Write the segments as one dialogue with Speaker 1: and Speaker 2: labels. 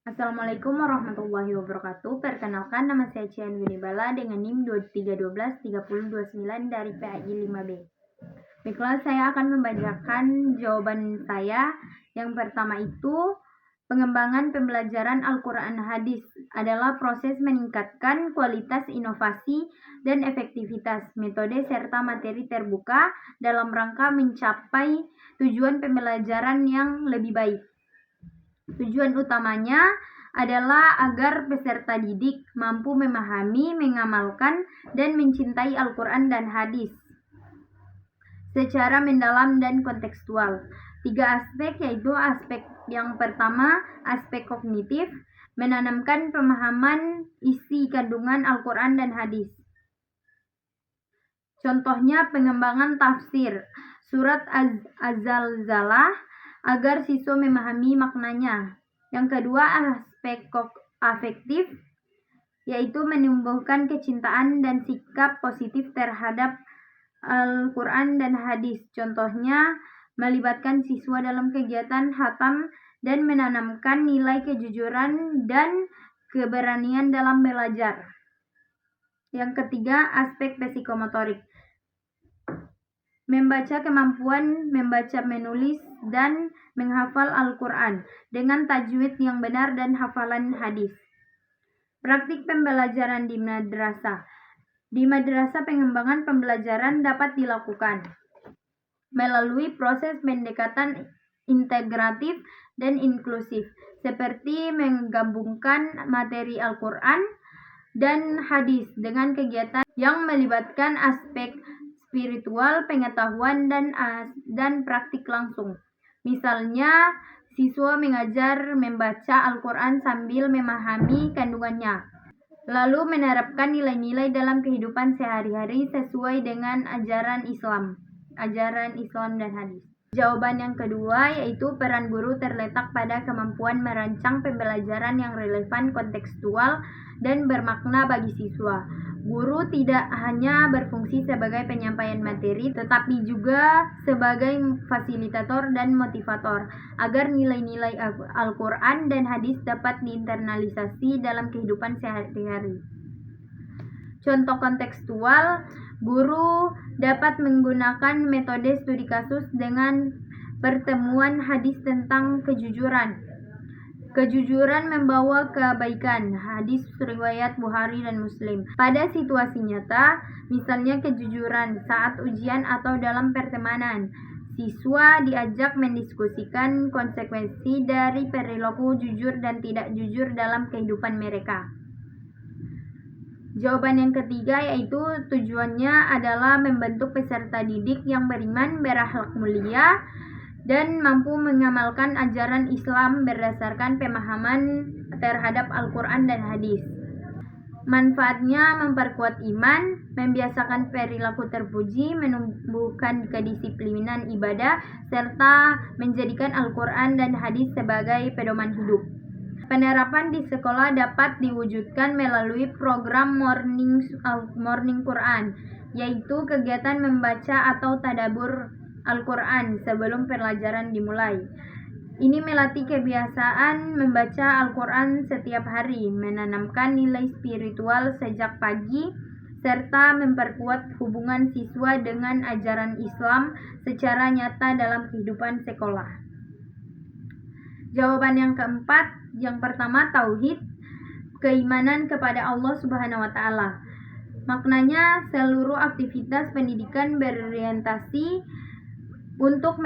Speaker 1: Assalamualaikum warahmatullahi wabarakatuh. Perkenalkan, nama saya Cian Winibala dengan NIM 23123029 dari PAI 5B. Baiklah, saya akan membacakan jawaban saya. Yang pertama itu, pengembangan pembelajaran Al-Quran Hadis adalah proses meningkatkan kualitas inovasi dan efektivitas metode serta materi terbuka dalam rangka mencapai tujuan pembelajaran yang lebih baik. Tujuan utamanya adalah agar peserta didik mampu memahami, mengamalkan, dan mencintai Al-Quran dan hadis secara mendalam dan kontekstual. 3 aspek, yaitu aspek yang pertama, aspek kognitif, menanamkan pemahaman isi kandungan Al-Quran dan hadis. Contohnya pengembangan tafsir surat Az-Zalzalah agar siswa memahami maknanya. Yang kedua, aspek afektif, yaitu menumbuhkan kecintaan dan sikap positif terhadap Al-Quran dan hadis. Contohnya, melibatkan siswa dalam kegiatan khatam dan menanamkan nilai kejujuran dan keberanian dalam belajar. Yang ketiga, aspek psikomotorik, membaca, kemampuan membaca, menulis, dan menghafal Al-Quran dengan tajwid yang benar dan hafalan hadis. Praktik pembelajaran di madrasah. Di madrasah, pengembangan pembelajaran dapat dilakukan melalui proses pendekatan integratif dan inklusif, seperti menggabungkan materi Al-Quran dan hadis dengan kegiatan yang melibatkan aspek spiritual, pengetahuan, dan praktik langsung. Misalnya, siswa mengajar membaca Al-Quran sambil memahami kandungannya, lalu menerapkan nilai-nilai dalam kehidupan sehari-hari sesuai dengan ajaran Islam dan hadis. Jawaban yang kedua, yaitu peran guru terletak pada kemampuan merancang pembelajaran yang relevan, kontekstual, dan bermakna bagi siswa. Guru tidak hanya berfungsi sebagai penyampaian materi, tetapi juga sebagai fasilitator dan motivator, agar nilai-nilai Al-Quran dan hadis dapat diinternalisasi dalam kehidupan sehari-hari. Contoh kontekstual, guru dapat menggunakan metode studi kasus dengan pertemuan hadis tentang kejujuran. Kejujuran membawa kebaikan, hadis riwayat Bukhari dan Muslim. Pada situasi nyata, misalnya kejujuran saat ujian atau dalam pertemanan, siswa diajak mendiskusikan konsekuensi dari perilaku jujur dan tidak jujur dalam kehidupan mereka. Jawaban yang ketiga, yaitu tujuannya adalah membentuk peserta didik yang beriman, berakhlak mulia, dan mampu mengamalkan ajaran Islam berdasarkan pemahaman terhadap Al-Quran dan hadis. Manfaatnya memperkuat iman, membiasakan perilaku terpuji, menumbuhkan kedisiplinan ibadah, serta menjadikan Al-Quran dan hadis sebagai pedoman hidup. Penerapan di sekolah dapat diwujudkan melalui program Morning Quran, yaitu kegiatan membaca atau tadabbur Al-Quran sebelum pelajaran dimulai. Ini melatih kebiasaan membaca Al-Quran setiap hari, menanamkan nilai spiritual sejak pagi, serta memperkuat hubungan siswa dengan ajaran Islam secara nyata dalam kehidupan sekolah. Jawaban yang keempat, yang pertama, tauhid, keimanan kepada Allah Subhanahu wa Ta'ala. Maknanya, seluruh aktivitas pendidikan berorientasi untuk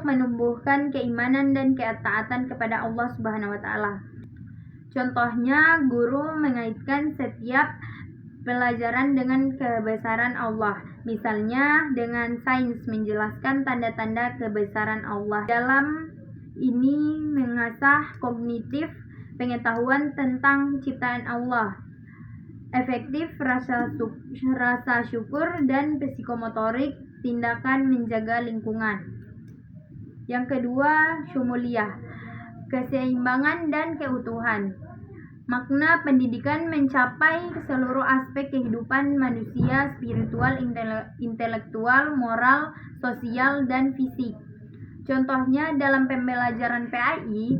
Speaker 1: menumbuhkan keimanan dan ketaatan kepada Allah Subhanahu wa Ta'ala. Contohnya, guru mengaitkan setiap pelajaran dengan kebesaran Allah. Misalnya, dengan sains menjelaskan tanda-tanda kebesaran Allah. Dalam ini mengasah kognitif, pengetahuan tentang ciptaan Allah, efektif, rasa syukur, dan psikomotorik, tindakan menjaga lingkungan. Yang kedua, syumuliyah, keseimbangan dan keutuhan. Makna pendidikan mencapai seluruh aspek kehidupan manusia, spiritual, intelektual, moral, sosial, dan fisik. Contohnya dalam pembelajaran PAI,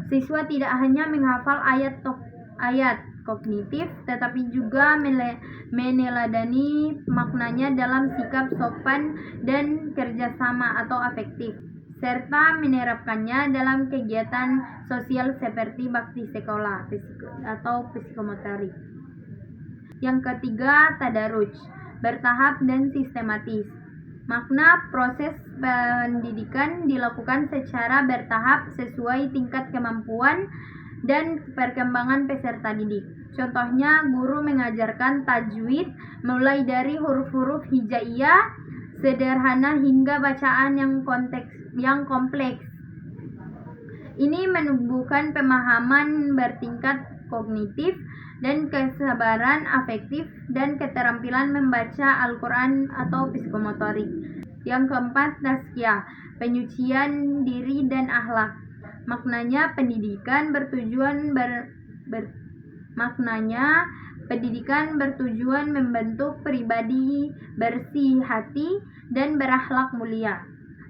Speaker 1: Siswa tidak hanya menghafal ayat kognitif, tetapi juga meneladani maknanya dalam sikap sopan dan kerjasama atau afektif, serta menerapkannya dalam kegiatan sosial seperti bakti sekolah atau psikomotorik. Yang ketiga, tadarruj, bertahap dan sistematis. Makna proses pendidikan dilakukan secara bertahap sesuai tingkat kemampuan dan perkembangan peserta didik. Contohnya, guru mengajarkan tajwid mulai dari huruf-huruf hijaiyah sederhana hingga bacaan yang kompleks. Ini menumbuhkan pemahaman bertingkat kognitif dan kesabaran afektif dan keterampilan membaca Al-Quran atau psikomotorik. Yang keempat, tazkiyah, penyucian diri dan akhlak. Maknanya pendidikan bertujuan membentuk pribadi bersih hati dan berakhlak mulia.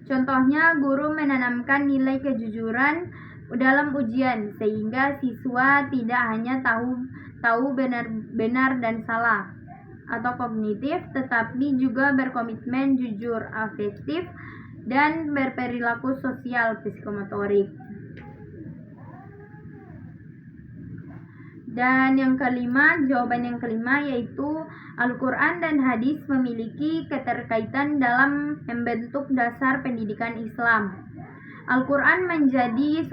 Speaker 1: Contohnya, guru menanamkan nilai kejujuran dalam ujian sehingga siswa tidak hanya tahu benar dan salah atau kognitif, tetapi juga berkomitmen jujur, afektif, dan berperilaku sosial psikomotorik. Dan jawaban yang kelima yaitu Al-Quran dan hadis memiliki keterkaitan dalam membentuk dasar pendidikan Islam. Al-Quran menjadi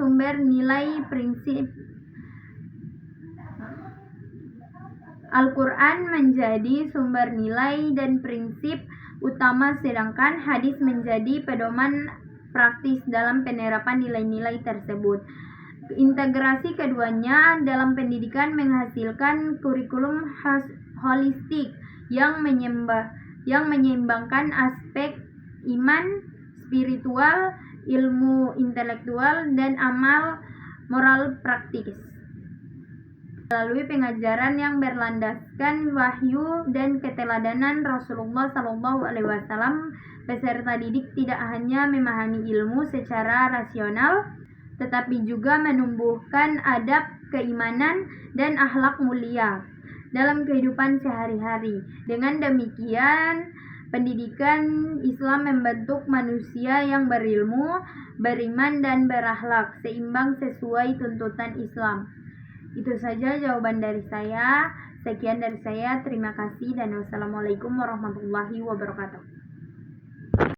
Speaker 1: sumber nilai dan prinsip utama, sedangkan hadis menjadi pedoman praktis dalam penerapan nilai-nilai tersebut. Integrasi keduanya dalam pendidikan menghasilkan kurikulum holistik yang menyeimbangkan aspek iman, spiritual, ilmu intelektual, dan amal moral praktis melalui pengajaran yang berlandaskan wahyu dan keteladanan Rasulullah SAW. Peserta didik tidak hanya memahami ilmu secara rasional, tetapi juga menumbuhkan adab, keimanan, dan akhlak mulia dalam kehidupan sehari-hari. Dengan demikian, pendidikan Islam membentuk manusia yang berilmu, beriman, dan berakhlak seimbang sesuai tuntutan Islam. Itu saja jawaban dari saya. Sekian dari saya. Terima kasih dan wassalamualaikum warahmatullahi wabarakatuh.